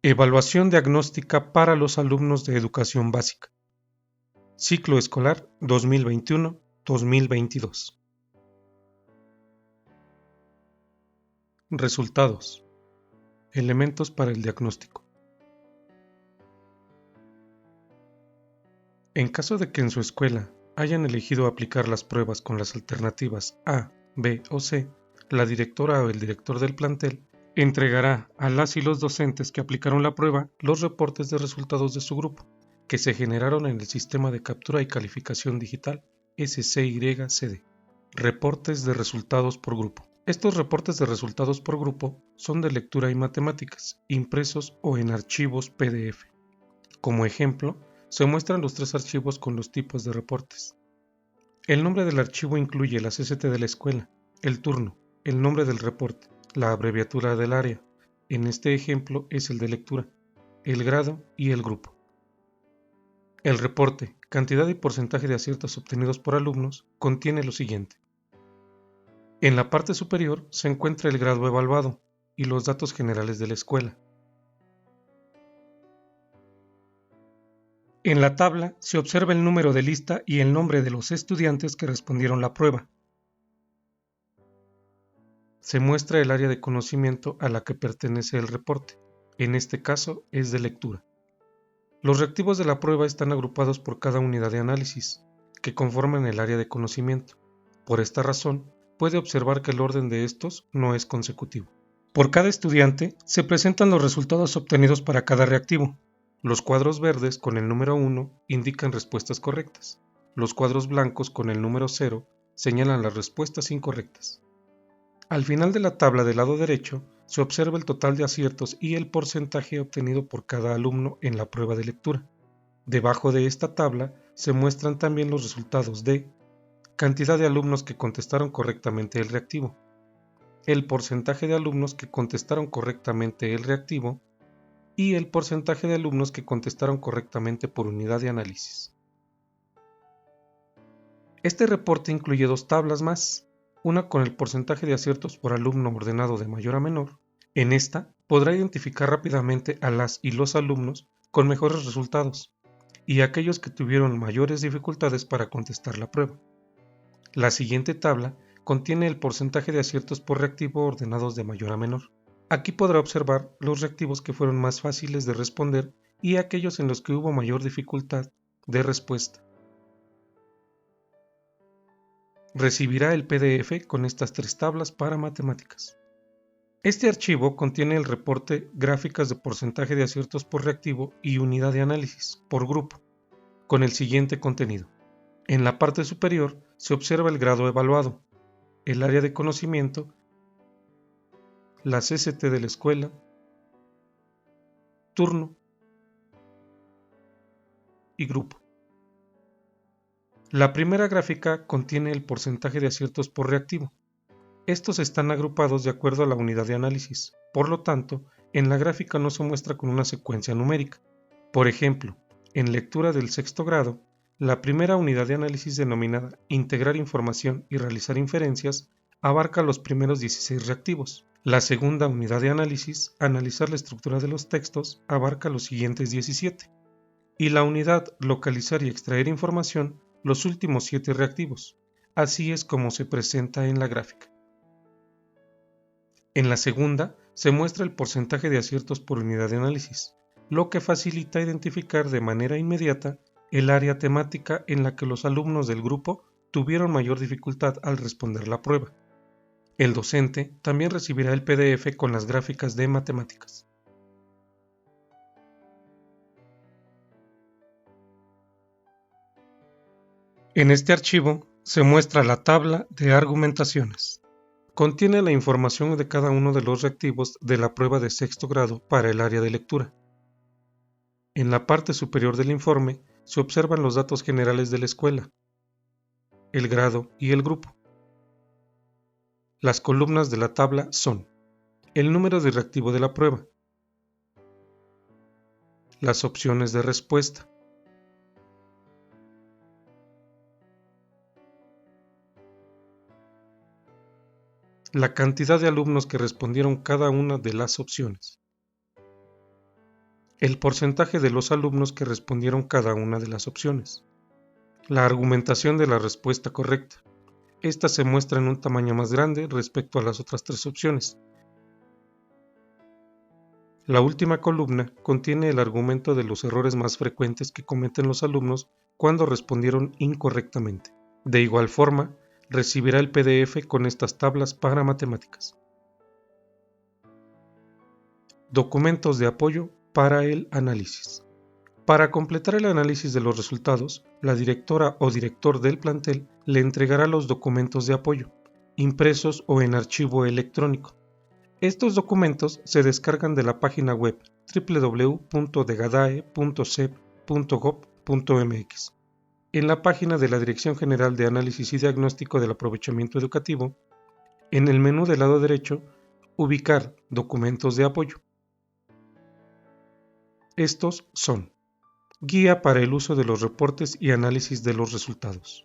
Evaluación diagnóstica para los alumnos de educación básica. Ciclo escolar 2021-2022. Resultados. Elementos para el diagnóstico. En caso de que en su escuela hayan elegido aplicar las pruebas con las alternativas A, B o C, la directora o el director del plantel entregará a las y los docentes que aplicaron la prueba los reportes de resultados de su grupo, que se generaron en el sistema de captura y calificación digital SCYCD. Reportes de resultados por grupo. Estos reportes de resultados por grupo son de lectura y matemáticas, impresos o en archivos PDF. Como ejemplo, se muestran los 3 archivos con los tipos de reportes. El nombre del archivo incluye la CCT de la escuela, el turno, el nombre del reporte, la abreviatura del área, en este ejemplo es el de lectura, el grado y el grupo. El reporte, cantidad y porcentaje de aciertos obtenidos por alumnos, contiene lo siguiente. En la parte superior se encuentra el grado evaluado y los datos generales de la escuela. En la tabla se observa el número de lista y el nombre de los estudiantes que respondieron la prueba. Se muestra el área de conocimiento a la que pertenece el reporte, en este caso es de lectura. Los reactivos de la prueba están agrupados por cada unidad de análisis, que conforman el área de conocimiento. Por esta razón, puede observar que el orden de estos no es consecutivo. Por cada estudiante, se presentan los resultados obtenidos para cada reactivo. Los cuadros verdes con el número 1 indican respuestas correctas. Los cuadros blancos con el número 0 señalan las respuestas incorrectas. Al final de la tabla del lado derecho, se observa el total de aciertos y el porcentaje obtenido por cada alumno en la prueba de lectura. Debajo de esta tabla se muestran también los resultados de cantidad de alumnos que contestaron correctamente el reactivo, el porcentaje de alumnos que contestaron correctamente el reactivo y el porcentaje de alumnos que contestaron correctamente por unidad de análisis. Este reporte incluye 2 tablas más, una con el porcentaje de aciertos por alumno ordenado de mayor a menor. En esta podrá identificar rápidamente a las y los alumnos con mejores resultados y aquellos que tuvieron mayores dificultades para contestar la prueba. La siguiente tabla contiene el porcentaje de aciertos por reactivo ordenados de mayor a menor. Aquí podrá observar los reactivos que fueron más fáciles de responder y aquellos en los que hubo mayor dificultad de respuesta. Recibirá el PDF con estas 3 tablas para matemáticas. Este archivo contiene el reporte gráficas de porcentaje de aciertos por reactivo y unidad de análisis por grupo, con el siguiente contenido. En la parte superior se observa el grado evaluado, el área de conocimiento, la CCT de la escuela, turno y grupo. La primera gráfica contiene el porcentaje de aciertos por reactivo. Estos están agrupados de acuerdo a la unidad de análisis, por lo tanto, en la gráfica no se muestra con una secuencia numérica. Por ejemplo, en lectura del 6º grado, la primera unidad de análisis denominada Integrar información y realizar inferencias abarca los primeros 16 reactivos. La segunda unidad de análisis, Analizar la estructura de los textos, abarca los siguientes 17. Y la unidad Localizar y extraer información, los últimos 7 reactivos. Así es como se presenta en la gráfica. En la segunda, se muestra el porcentaje de aciertos por unidad de análisis, lo que facilita identificar de manera inmediata el área temática en la que los alumnos del grupo tuvieron mayor dificultad al responder la prueba. El docente también recibirá el PDF con las gráficas de matemáticas. En este archivo se muestra la tabla de argumentaciones. Contiene la información de cada uno de los reactivos de la prueba de 6º grado para el área de lectura. En la parte superior del informe se observan los datos generales de la escuela, el grado y el grupo. Las columnas de la tabla son el número de reactivo de la prueba, las opciones de respuesta, la cantidad de alumnos que respondieron cada una de las opciones. el porcentaje de los alumnos que respondieron cada una de las opciones, la argumentación de la respuesta correcta. Esta se muestra en un tamaño más grande respecto a las otras tres opciones. La última columna contiene el argumento de los errores más frecuentes que cometen los alumnos cuando respondieron incorrectamente. De igual forma, recibirá el PDF con estas tablas para matemáticas. Documentos de apoyo para el análisis. Para completar el análisis de los resultados, la directora o director del plantel le entregará los documentos de apoyo, impresos o en archivo electrónico. Estos documentos se descargan de la página web www.degadae.cep.gov.mx. En la página de la Dirección General de Análisis y Diagnóstico del Aprovechamiento Educativo, en el menú del lado derecho, ubicar Documentos de apoyo. Estos son: Guía para el uso de los reportes y análisis de los resultados.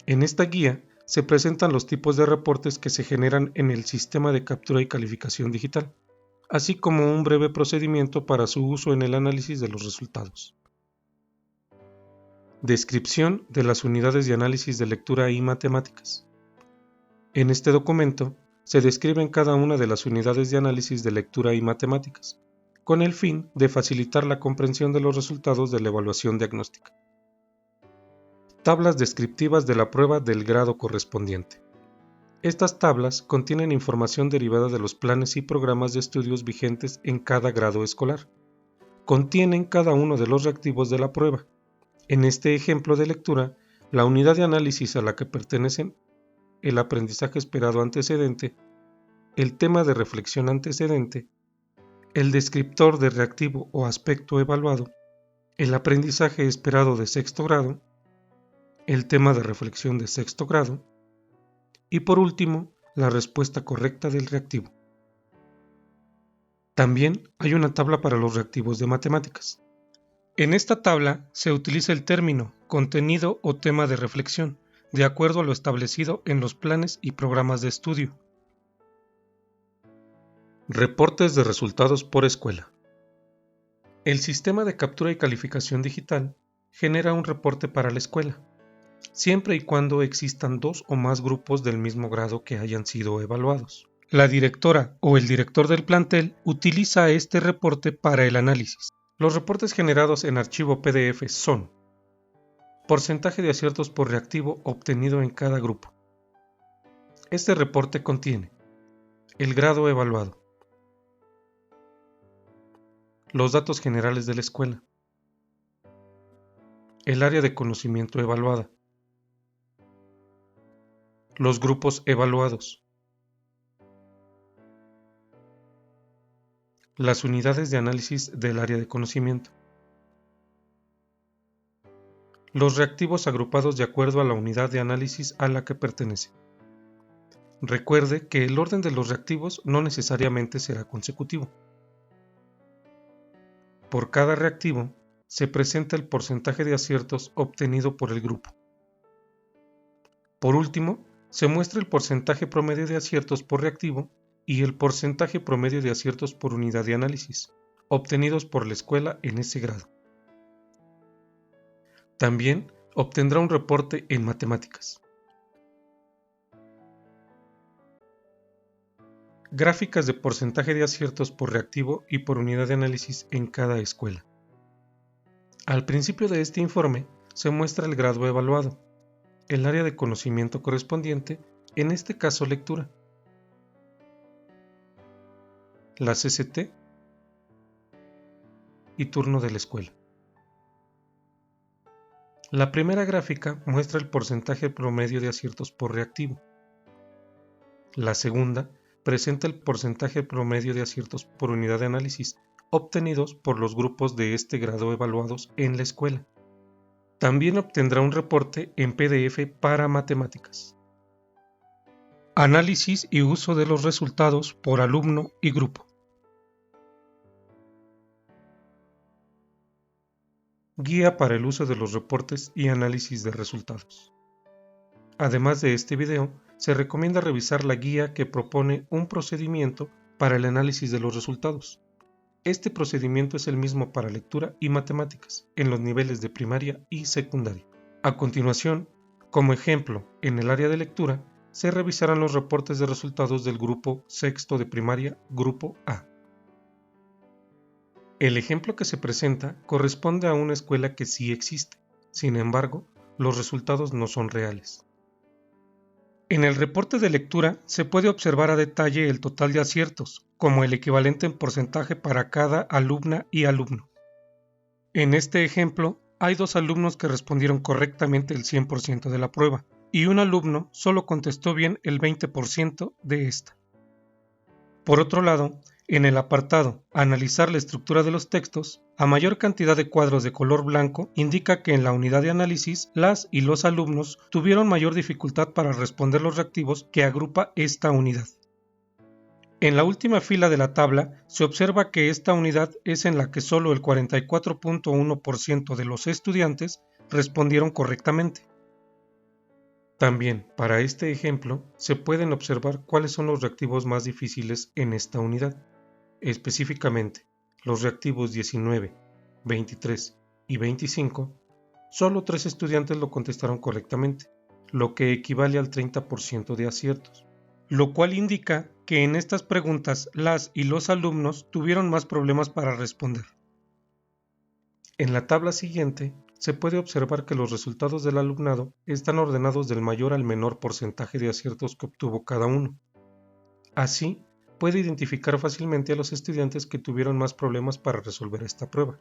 En esta guía se presentan los tipos de reportes que se generan en el sistema de captura y calificación digital, así como un breve procedimiento para su uso en el análisis de los resultados. Descripción de las unidades de análisis de lectura y matemáticas. En este documento se describen cada una de las unidades de análisis de lectura y matemáticas, con el fin de facilitar la comprensión de los resultados de la evaluación diagnóstica. Tablas descriptivas de la prueba del grado correspondiente. Estas tablas contienen información derivada de los planes y programas de estudios vigentes en cada grado escolar. Contienen cada uno de los reactivos de la prueba. En este ejemplo de lectura, la unidad de análisis a la que pertenecen el aprendizaje esperado antecedente, el tema de reflexión antecedente, el descriptor de reactivo o aspecto evaluado, el aprendizaje esperado de sexto grado, el tema de reflexión de sexto grado y por último, la respuesta correcta del reactivo. También hay una tabla para los reactivos de matemáticas. En esta tabla se utiliza el término contenido o tema de reflexión, de acuerdo a lo establecido en los planes y programas de estudio. Reportes de resultados por escuela. El sistema de captura y calificación digital genera un reporte para la escuela, siempre y cuando existan dos o más grupos del mismo grado que hayan sido evaluados. La directora o el director del plantel utiliza este reporte para el análisis. Los reportes generados en archivo PDF son: porcentaje de aciertos por reactivo obtenido en cada grupo. Este reporte contiene el grado evaluado, los datos generales de la escuela, el área de conocimiento evaluada, los grupos evaluados, las unidades de análisis del área de conocimiento, los reactivos agrupados de acuerdo a la unidad de análisis a la que pertenece. Recuerde que el orden de los reactivos no necesariamente será consecutivo. Por cada reactivo se presenta el porcentaje de aciertos obtenido por el grupo. Por último, se muestra el porcentaje promedio de aciertos por reactivo y el porcentaje promedio de aciertos por unidad de análisis, obtenidos por la escuela en ese grado. También obtendrá un reporte en matemáticas. Gráficas de porcentaje de aciertos por reactivo y por unidad de análisis en cada escuela. Al principio de este informe se muestra el grado evaluado, el área de conocimiento correspondiente, en este caso lectura, la CCT y turno de la escuela. La primera gráfica muestra el porcentaje promedio de aciertos por reactivo. La segunda presenta el porcentaje promedio de aciertos por unidad de análisis obtenidos por los grupos de este grado evaluados en la escuela. También obtendrá un reporte en PDF para matemáticas. Análisis y uso de los resultados por alumno y grupo. Guía para el uso de los reportes y análisis de resultados. Además de este video, se recomienda revisar la guía que propone un procedimiento para el análisis de los resultados. Este procedimiento es el mismo para lectura y matemáticas, en los niveles de primaria y secundaria. A continuación, como ejemplo, en el área de lectura, se revisarán los reportes de resultados del grupo sexto de primaria, grupo A. El ejemplo que se presenta corresponde a una escuela que sí existe, sin embargo, los resultados no son reales. En el reporte de lectura se puede observar a detalle el total de aciertos, como el equivalente en porcentaje para cada alumna y alumno. En este ejemplo, hay 2 alumnos que respondieron correctamente el 100% de la prueba, y un alumno solo contestó bien el 20% de esta. Por otro lado, en el apartado Analizar la estructura de los textos, a mayor cantidad de cuadros de color blanco indica que en la unidad de análisis las y los alumnos tuvieron mayor dificultad para responder los reactivos que agrupa esta unidad. En la última fila de la tabla se observa que esta unidad es en la que solo el 44.1% de los estudiantes respondieron correctamente. También, para este ejemplo, se pueden observar cuáles son los reactivos más difíciles en esta unidad. Específicamente, los reactivos 19, 23 y 25, solo 3 estudiantes lo contestaron correctamente, lo que equivale al 30% de aciertos, lo cual indica que en estas preguntas las y los alumnos tuvieron más problemas para responder. En la tabla siguiente, se puede observar que los resultados del alumnado están ordenados del mayor al menor porcentaje de aciertos que obtuvo cada uno. Así, puede identificar fácilmente a los estudiantes que tuvieron más problemas para resolver esta prueba.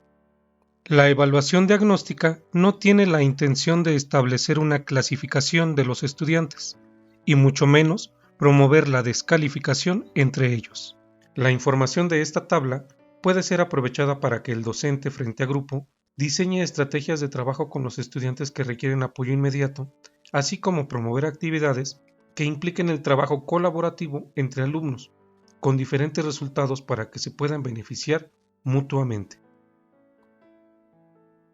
La evaluación diagnóstica no tiene la intención de establecer una clasificación de los estudiantes, y mucho menos promover la descalificación entre ellos. La información de esta tabla puede ser aprovechada para que el docente frente a grupo diseñe estrategias de trabajo con los estudiantes que requieren apoyo inmediato, así como promover actividades que impliquen el trabajo colaborativo entre alumnos, con diferentes resultados para que se puedan beneficiar mutuamente.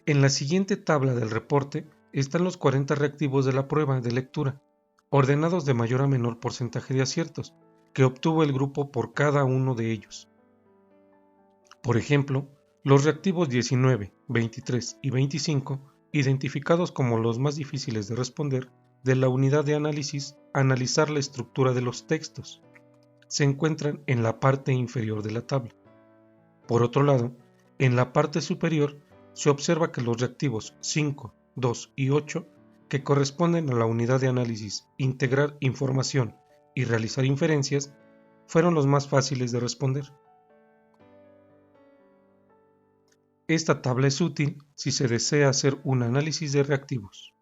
En la siguiente tabla del reporte están los 40 reactivos de la prueba de lectura, ordenados de mayor a menor porcentaje de aciertos, que obtuvo el grupo por cada uno de ellos. Por ejemplo, los reactivos 19, 23 y 25, identificados como los más difíciles de responder, de la unidad de análisis, analizar la estructura de los textos, se encuentran en la parte inferior de la tabla. Por otro lado, en la parte superior se observa que los reactivos 5, 2 y 8, que corresponden a la unidad de análisis, integrar información y realizar inferencias, fueron los más fáciles de responder. Esta tabla es útil si se desea hacer un análisis de reactivos.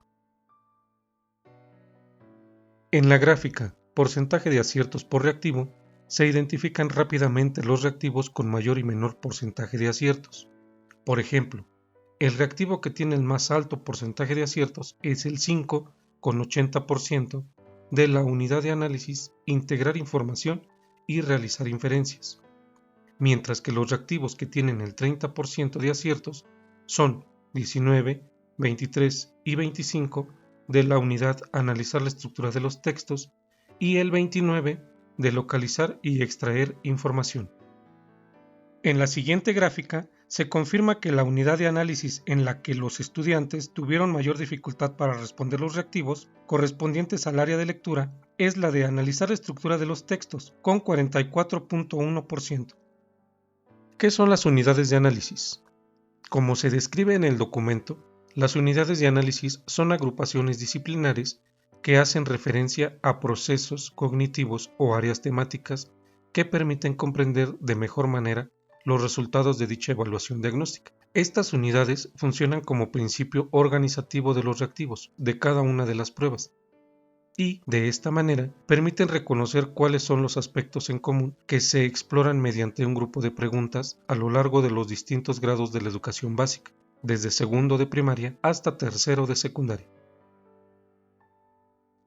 En la gráfica porcentaje de aciertos por reactivo, se identifican rápidamente los reactivos con mayor y menor porcentaje de aciertos. Por ejemplo, el reactivo que tiene el más alto porcentaje de aciertos es el 5 con 80% de la unidad de análisis, integrar información y realizar inferencias, mientras que los reactivos que tienen el 30% de aciertos son 19, 23 y 25 de la unidad analizar la estructura de los textos y el 29 de localizar y extraer información. En la siguiente gráfica se confirma que la unidad de análisis en la que los estudiantes tuvieron mayor dificultad para responder los reactivos correspondientes al área de lectura es la de analizar la estructura de los textos, con 44.1%. ¿Qué son las unidades de análisis? Como se describe en el documento, las unidades de análisis son agrupaciones disciplinares que hacen referencia a procesos cognitivos o áreas temáticas que permiten comprender de mejor manera los resultados de dicha evaluación diagnóstica. Estas unidades funcionan como principio organizativo de los reactivos de cada una de las pruebas y, de esta manera, permiten reconocer cuáles son los aspectos en común que se exploran mediante un grupo de preguntas a lo largo de los distintos grados de la educación básica, desde segundo de primaria hasta tercero de secundaria.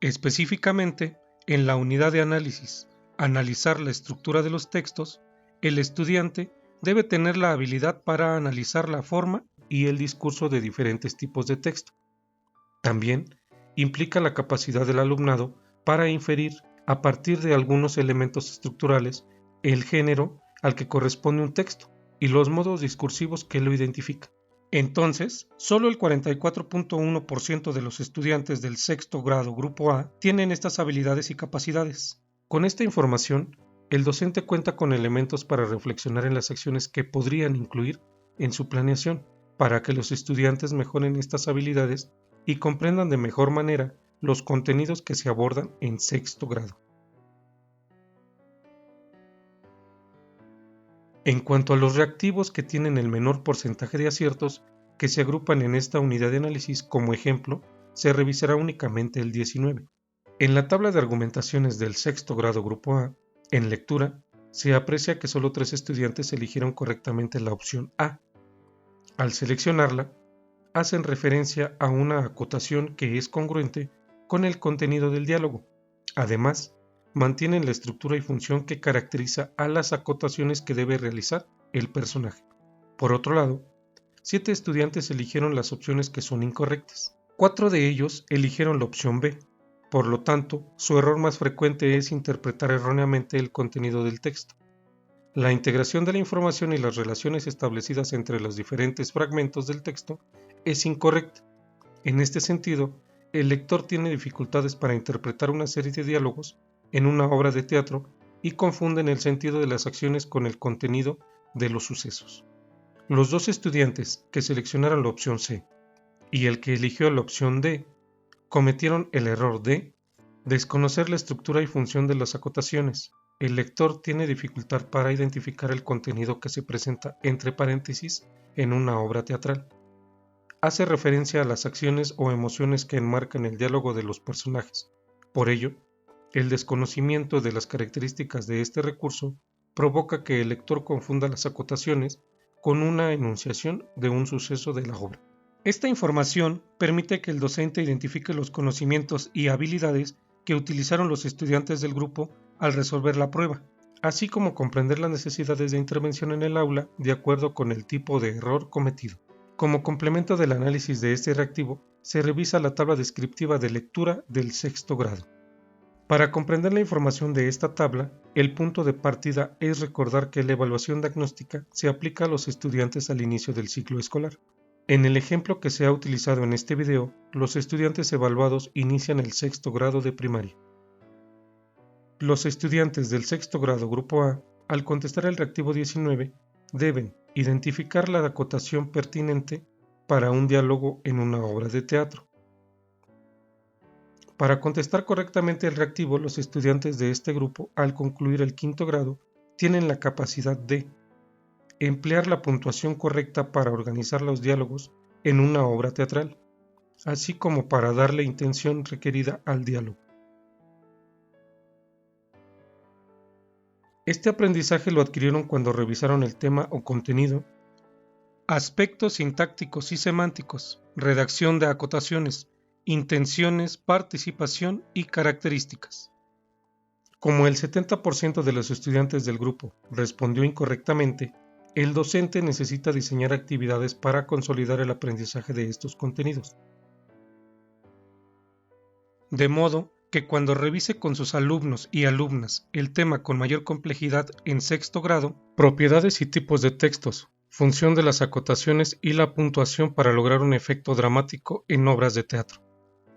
Específicamente, en la unidad de análisis, analizar la estructura de los textos, el estudiante debe tener la habilidad para analizar la forma y el discurso de diferentes tipos de texto. También implica la capacidad del alumnado para inferir, a partir de algunos elementos estructurales, el género al que corresponde un texto, y los modos discursivos que lo identifican. Entonces, solo el 44.1% de los estudiantes del sexto grado Grupo A tienen estas habilidades y capacidades. Con esta información, el docente cuenta con elementos para reflexionar en las acciones que podrían incluir en su planeación, para que los estudiantes mejoren estas habilidades y comprendan de mejor manera los contenidos que se abordan en sexto grado. En cuanto a los reactivos que tienen el menor porcentaje de aciertos, que se agrupan en esta unidad de análisis como ejemplo, se revisará únicamente el 19. En la tabla de argumentaciones del sexto grado Grupo A, en lectura, se aprecia que solo 3 estudiantes eligieron correctamente la opción A. Al seleccionarla, hacen referencia a una acotación que es congruente con el contenido del diálogo. Además, mantienen la estructura y función que caracteriza a las acotaciones que debe realizar el personaje. Por otro lado, 7 estudiantes eligieron las opciones que son incorrectas. 4 de ellos eligieron la opción B. Por lo tanto, su error más frecuente es interpretar erróneamente el contenido del texto. La integración de la información y las relaciones establecidas entre los diferentes fragmentos del texto es incorrecta. En este sentido, el lector tiene dificultades para interpretar una serie de diálogos en una obra de teatro y confunden el sentido de las acciones con el contenido de los sucesos. Los 2 estudiantes que seleccionaron la opción C y el que eligió la opción D cometieron el error de desconocer la estructura y función de las acotaciones. El lector tiene dificultad para identificar el contenido que se presenta entre paréntesis en una obra teatral. Hace referencia a las acciones o emociones que enmarcan el diálogo de los personajes. Por ello, el desconocimiento de las características de este recurso provoca que el lector confunda las acotaciones con una enunciación de un suceso de la obra. Esta información permite que el docente identifique los conocimientos y habilidades que utilizaron los estudiantes del grupo al resolver la prueba, así como comprender las necesidades de intervención en el aula de acuerdo con el tipo de error cometido. Como complemento del análisis de este reactivo, se revisa la tabla descriptiva de lectura del sexto grado. Para comprender la información de esta tabla, el punto de partida es recordar que la evaluación diagnóstica se aplica a los estudiantes al inicio del ciclo escolar. En el ejemplo que se ha utilizado en este video, los estudiantes evaluados inician el sexto grado de primaria. Los estudiantes del sexto grado Grupo A, al contestar el reactivo 19, deben identificar la acotación pertinente para un diálogo en una obra de teatro. Para contestar correctamente el reactivo, los estudiantes de este grupo, al concluir el quinto grado, tienen la capacidad de emplear la puntuación correcta para organizar los diálogos en una obra teatral, así como para darle intención requerida al diálogo. Este aprendizaje lo adquirieron cuando revisaron el tema o contenido, aspectos sintácticos y semánticos, redacción de acotaciones, intenciones, participación y características. Como el 70% de los estudiantes del grupo respondió incorrectamente, el docente necesita diseñar actividades para consolidar el aprendizaje de estos contenidos. De modo que cuando revise con sus alumnos y alumnas el tema con mayor complejidad en sexto grado, propiedades y tipos de textos, función de las acotaciones y la puntuación para lograr un efecto dramático en obras de teatro,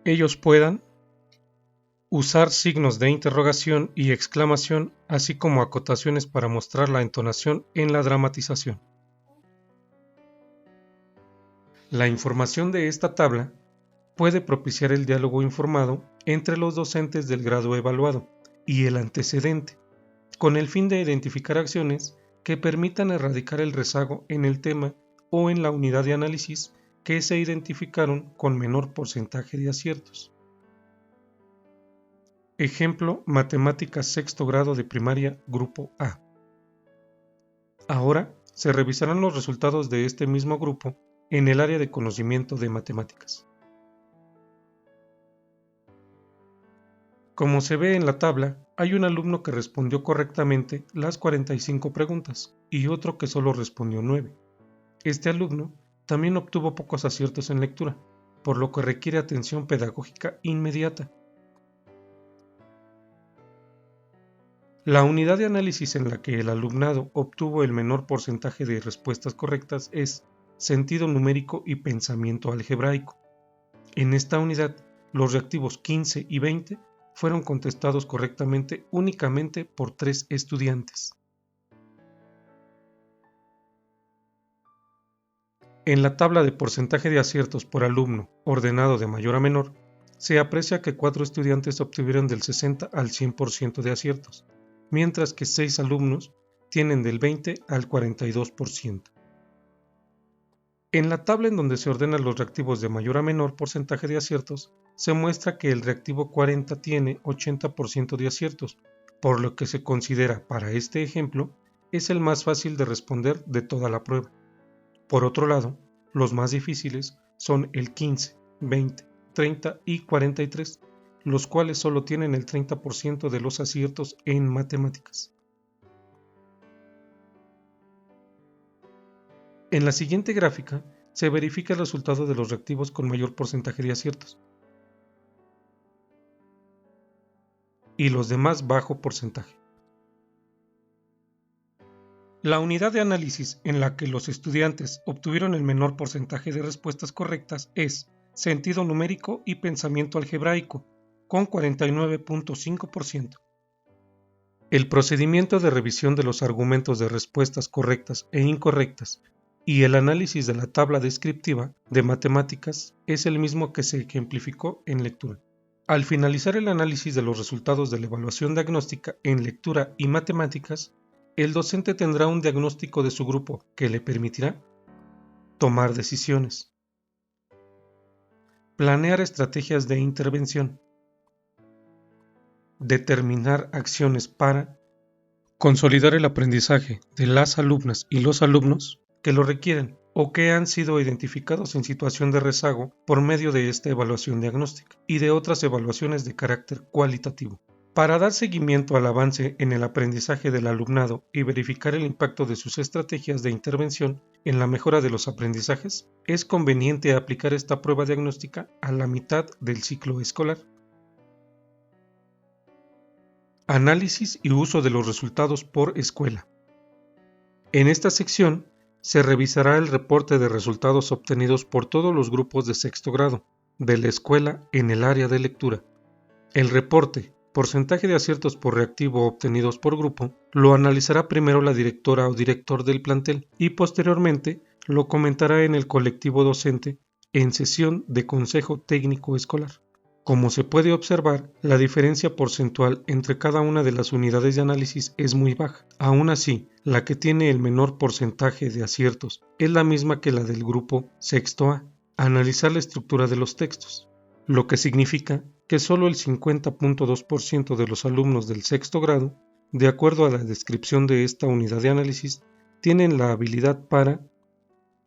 ellos puedan usar signos de interrogación y exclamación, así como acotaciones para mostrar la entonación en la dramatización. La información de esta tabla puede propiciar el diálogo informado entre los docentes del grado evaluado y el antecedente, con el fin de identificar acciones que permitan erradicar el rezago en el tema o en la unidad de análisis que se identificaron con menor porcentaje de aciertos. Ejemplo, matemáticas sexto grado de primaria, grupo A. Ahora se revisarán los resultados de este mismo grupo en el área de conocimiento de matemáticas. Como se ve en la tabla, hay un alumno que respondió correctamente las 45 preguntas y otro que solo respondió 9. Este alumno también obtuvo pocos aciertos en lectura, por lo que requiere atención pedagógica inmediata. La unidad de análisis en la que el alumnado obtuvo el menor porcentaje de respuestas correctas es sentido numérico y pensamiento algebraico. En esta unidad, los reactivos 15 y 20 fueron contestados correctamente únicamente por 3 estudiantes. En la tabla de porcentaje de aciertos por alumno, ordenado de mayor a menor, se aprecia que 4 estudiantes obtuvieron del 60 al 100% de aciertos, mientras que 6 alumnos tienen del 20 al 42%. En la tabla en donde se ordenan los reactivos de mayor a menor porcentaje de aciertos, se muestra que el reactivo 40 tiene 80% de aciertos, por lo que se considera para este ejemplo es el más fácil de responder de toda la prueba. Por otro lado, los más difíciles son el 15, 20, 30 y 43, los cuales solo tienen el 30% de los aciertos en matemáticas. En la siguiente gráfica se verifica el resultado de los reactivos con mayor porcentaje de aciertos y los de más bajo porcentaje. La unidad de análisis en la que los estudiantes obtuvieron el menor porcentaje de respuestas correctas es sentido numérico y pensamiento algebraico, con 49.5%. El procedimiento de revisión de los argumentos de respuestas correctas e incorrectas y el análisis de la tabla descriptiva de matemáticas es el mismo que se ejemplificó en lectura. Al finalizar el análisis de los resultados de la evaluación diagnóstica en lectura y matemáticas, el docente tendrá un diagnóstico de su grupo que le permitirá tomar decisiones, planear estrategias de intervención, determinar acciones para consolidar el aprendizaje de las alumnas y los alumnos que lo requieren o que han sido identificados en situación de rezago por medio de esta evaluación diagnóstica y de otras evaluaciones de carácter cualitativo. Para dar seguimiento al avance en el aprendizaje del alumnado y verificar el impacto de sus estrategias de intervención en la mejora de los aprendizajes, es conveniente aplicar esta prueba diagnóstica a la mitad del ciclo escolar. Análisis y uso de los resultados por escuela. En esta sección se revisará el reporte de resultados obtenidos por todos los grupos de sexto grado de la escuela en el área de lectura. El reporte, porcentaje de aciertos por reactivo obtenidos por grupo, lo analizará primero la directora o director del plantel y posteriormente lo comentará en el colectivo docente en sesión de consejo técnico escolar. Como se puede observar, la diferencia porcentual entre cada una de las unidades de análisis es muy baja. Aún así, la que tiene el menor porcentaje de aciertos es la misma que la del grupo sexto A, analizar la estructura de los textos, lo que significa que solo el 50.2% de los alumnos del sexto grado, de acuerdo a la descripción de esta unidad de análisis, tienen la habilidad para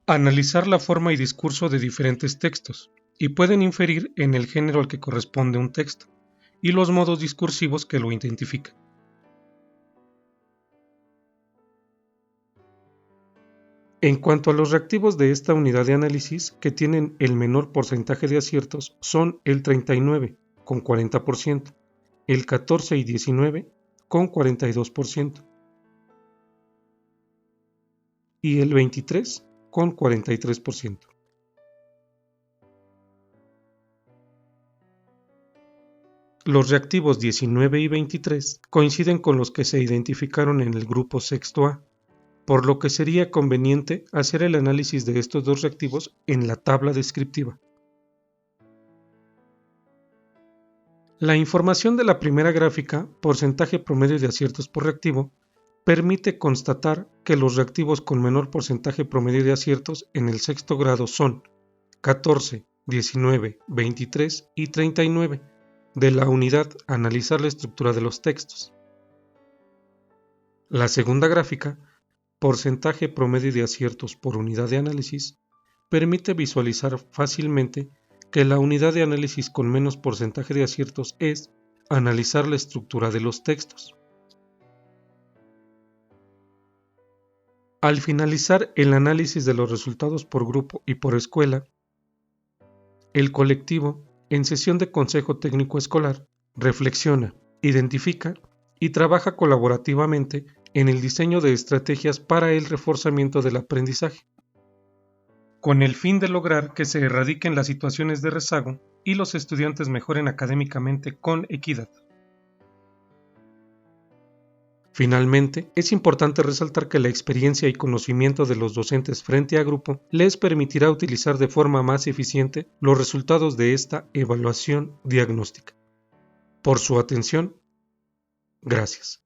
analizar la forma y discurso de diferentes textos, y pueden inferir en el género al que corresponde un texto, y los modos discursivos que lo identifican. En cuanto a los reactivos de esta unidad de análisis que tienen el menor porcentaje de aciertos son el 39, con 40%, el 14 y 19, con 42%, y el 23, con 43%. Los reactivos 19 y 23 coinciden con los que se identificaron en el grupo sexto A, por lo que sería conveniente hacer el análisis de estos dos reactivos en la tabla descriptiva. La información de la primera gráfica, porcentaje promedio de aciertos por reactivo, permite constatar que los reactivos con menor porcentaje promedio de aciertos en el sexto grado son 14, 19, 23 y 39 de la unidad Analizar la estructura de los textos. La segunda gráfica, porcentaje promedio de aciertos por unidad de análisis, permite visualizar fácilmente que la unidad de análisis con menos porcentaje de aciertos es analizar la estructura de los textos. Al finalizar el análisis de los resultados por grupo y por escuela, el colectivo, en sesión de consejo técnico escolar, reflexiona, identifica y trabaja colaborativamente en el diseño de estrategias para el reforzamiento del aprendizaje, con el fin de lograr que se erradiquen las situaciones de rezago y los estudiantes mejoren académicamente con equidad. Finalmente, es importante resaltar que la experiencia y conocimiento de los docentes frente a grupo les permitirá utilizar de forma más eficiente los resultados de esta evaluación diagnóstica. Por su atención, gracias.